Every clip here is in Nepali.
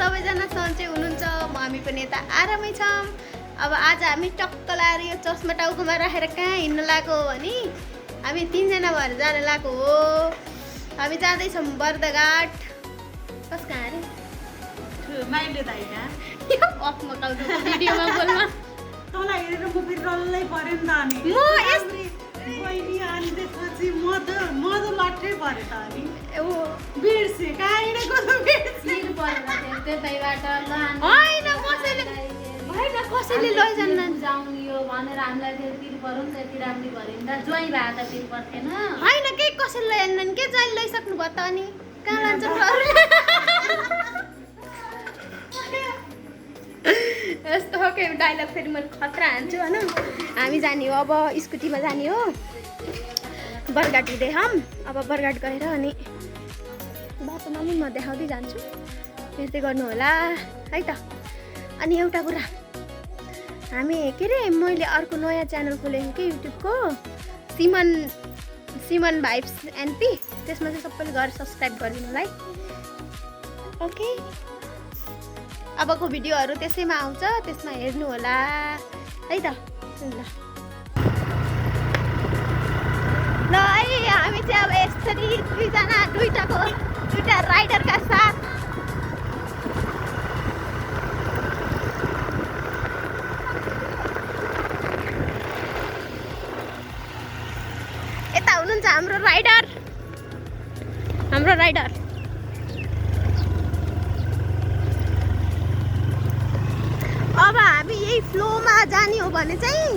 सबैजना सन्चै हुनुहुन्छ, हामी पनि यता आरामै छौँ। अब आज हामी टक्क लाएर यो चस्मा टाउकोमा राखेर कहाँ हिँड्न लागेको हो भने हामी 3 जना भएर जान लागेको हो। हामी जाँदैछौँ बर्दघाट। कस कहाँ अरे माइले दाइ कहाँ अफ मकाउनु भिडियोमा बोल्न तँलाई हेरेर म फेरि डल्लै पऱ्यो नि त अनि म बहिनी अनि त्यसपछि म त लट्ठै पऱ्यो त अनि ओ बिर्से कहाँ हिँडेको त बिर्से होइन कसैले लैजान्न यो भनेर हामीलाई फेरि तिर पर्यो नि त यति राम्री भयो नि त ज्वाइँ भए त फेरि पर्थेन होइन के कसैले लैजान्नन् के जहिले लैसक्नु भयो त अनि कहाँ लान्छ यस्तो हो के डाइलग फेरि मैले खतरा हान्छु होइन। हामी जाने हो अब स्कुटीमा जाने हो बरघाट हुँदै हम। अब बरघाट गएर अनि बाटोमा पनि म देखाउँदै जान्छु, हेर्दै गर्नु होला है त। अनि एउटा कुरा हामी के अरे मैले अर्को नयाँ च्यानल खोलेको कि युट्युबको सिमन भाइब्स एनपी, त्यसमा चाहिँ सबैले गएर सब्सक्राइब गरिदिनु होला है। ओके अबको भिडियोहरू त्यसैमा आउँछ, त्यसमा हेर्नु होला है त। ल है हामी चाहिँ अब यसरी दुईटा राइडरका साथ यता हुनुहुन्छ हाम्रो राइडर। अब हामी यही फ्लोमा जाने हो भने चाहिँ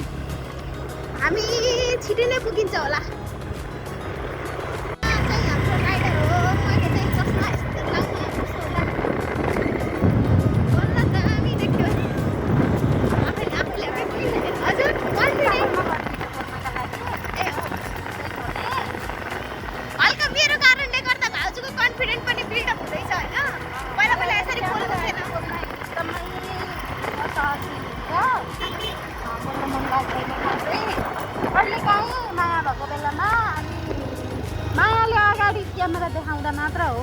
हामी छिटै नै पुगिन्छ होला। हाम्रो राइडर हो, मैले चाहिँ चस्मा यस्तो लाउने कस्तो होला बल्ल दामी देख्यो आफैले हजुर हल्का मेरो कारणले गर्दा भाउजूको कन्फिडेन्ट पनि बिल्डअप हुँदैछ होइन। पहिला यसरी बोल्नु थिएन। कहिले काहीँ माया भएको बेलामा अनि मायाले अगाडि क्यामेरा देखाउँदा मात्र हो,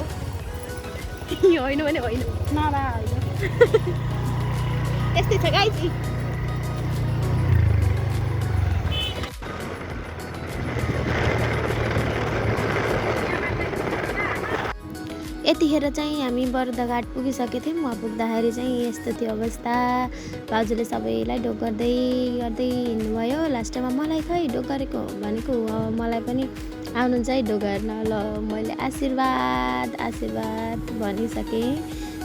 होइन भने होइन नभए होइन। त्यस्तै छ गाइस। यतिखेर चाहिँ हामी बर्दघाट पुगिसकेको थियौँ। वहाँ पुग्दाखेरि चाहिँ यस्तो थियो अवस्था। भाउजूले सबैलाई ढोक गर्दै हिँड्नुभयो। लास्टमा मलाई खै ढोक गरेको भनेको मलाई पनि आउनुहुन्छ है ढोक गर्न। ल मैले आशीर्वाद भनिसकेँ।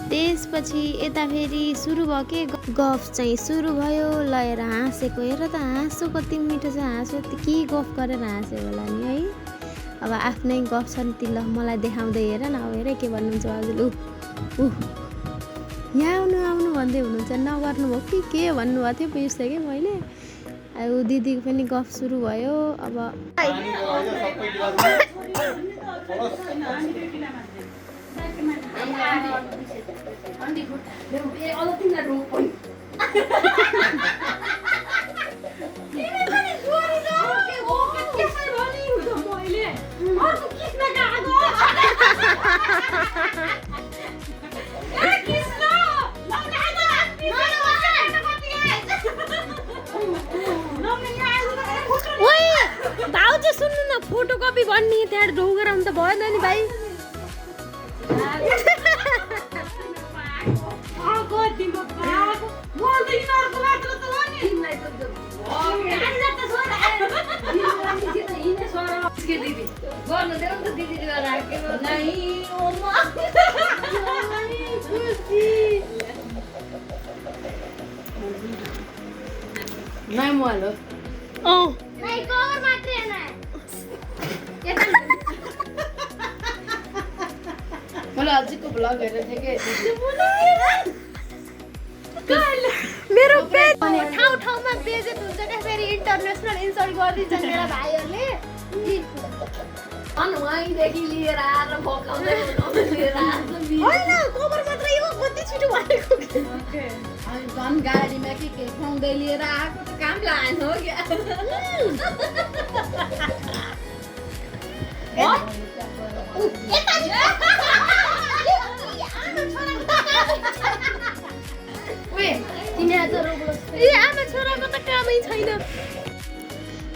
त्यसपछि यता फेरि सुरु भयो के गफ चाहिँ सुरु भयो। लएर हाँसेको हेर त हाँसो कति मिठो छ, हाँसो के गफ गरेर हाँस्यो होला नि है। अब आफ्नै गफ छ नि ती। ल मलाई देखाउँदै हेर न, अब हेर के भन्नुहुन्छ हजुर। यहाँ आउनु भन्दै हुनुहुन्छ, नगर्नु भयो के भन्नुभएको थियो बिर्सेँ कि मैले। अब दिदीको पनि गफ सुरु भयो। अब भाउजू सुन्नु न, फोटोकपी भन्ने त्यहाँ ढोग गराउनु त भएन नि भाइ। नहीं मोबाइल हो नहीं कवर मात्रै हैन मलाई आजको ब्लग हेरेर थिएँ के मेरो पेज ठाउँमा बेइज्जत हुन्छ के फेरि इन्टरनेसनल इन्सल्ट गर्दिन्छन् मेरा भाइहरुले। अनि वहीँदेखि लिएर आएर भकाउँदै लिएर आएर होइन कभर मात्रै हो कति छिटो भएको अनि झन् गाडीमा के खुवाउँदै लिएर आएको त काम लागेन हो क्या। कामै छैन।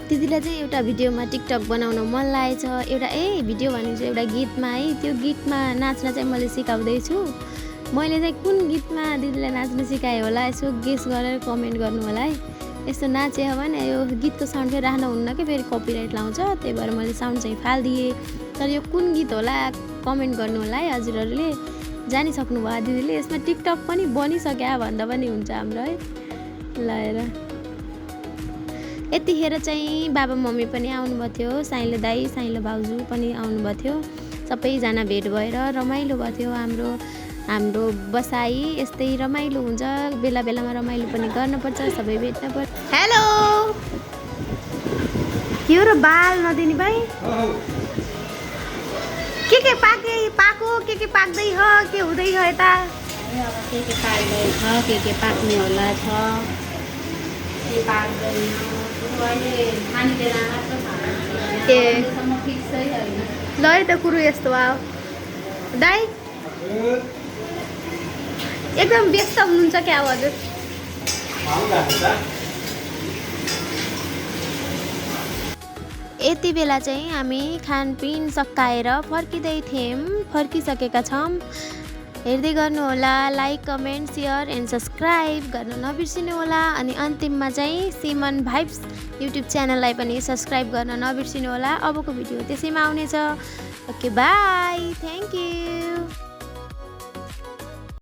दिदीलाई चाहिँ एउटा भिडियोमा टिकटक बनाउन मन लागेछ। एउटा भिडियो भनेको चाहिँ एउटा गीतमा है, त्यो गीतमा नाच्न चाहिँ मैले सिकाउँदैछु। मैले चाहिँ कुन गीतमा दिदीलाई नाच्न सिकाएँ होला यसो गेस गरेर कमेन्ट गर्नु होला है। यस्तो नाच्यो भने यो गीतको साउन्ड फेरि राख्न हुन्न कि फेरि कपिराइट लाउँछ, त्यही भएर मैले साउन्ड चाहिँ फालिदिएँ। तर यो कुन गीत होला कमेन्ट गर्नु होला है हजुरहरूले। जानिसक्नु भयो दिदीले, यसमा टिकटक पनि बनिसक्यो भन्दा पनि हुन्छ हाम्रो है। ल हेर यतिखेर चाहिँ बाबा मम्मी पनि आउनुभएको थियो, साइलो दाई साइलो भाउजू पनि आउनुभएको थियो। सबैजना भेट भएर रमाइलो भयो थियो। हाम्रो बसाइ यस्तै रमाइलो हुन्छ, बेला बेलामा रमाइलो पनि गर्नुपर्छ, सबै भेट्न पर्छ। हेलो के र बाल नदिने भाइ के पाको के पाक्दै हो, के हुँदै हो यता? अब के पाक्दै छ, के पाक्ने होला छ, के पाक्दैन अहिले खाने बेला मात्र खान्छ। ए फिक्सै होइन। ल है त कुरो यस्तो भयो दाइ, एकदम व्यस्त हुनुहुन्छ क्या हजुर? यति बेला चाहिँ हामी खानपिन सकाएर फर्किसकेका छौँ। हेर्दै गर्नुहोला, like comment share and subscribe गर्न नबिर्सिनु होला। अनि अन्तिममा चाहिँ सिमन भाइब्स युट्युब च्यानललाई पनि सब्सक्राइब गर्न नबिर्सिनु होला। अबको भिडियो त्यसैमा आउनेछ। Okay by, thank you.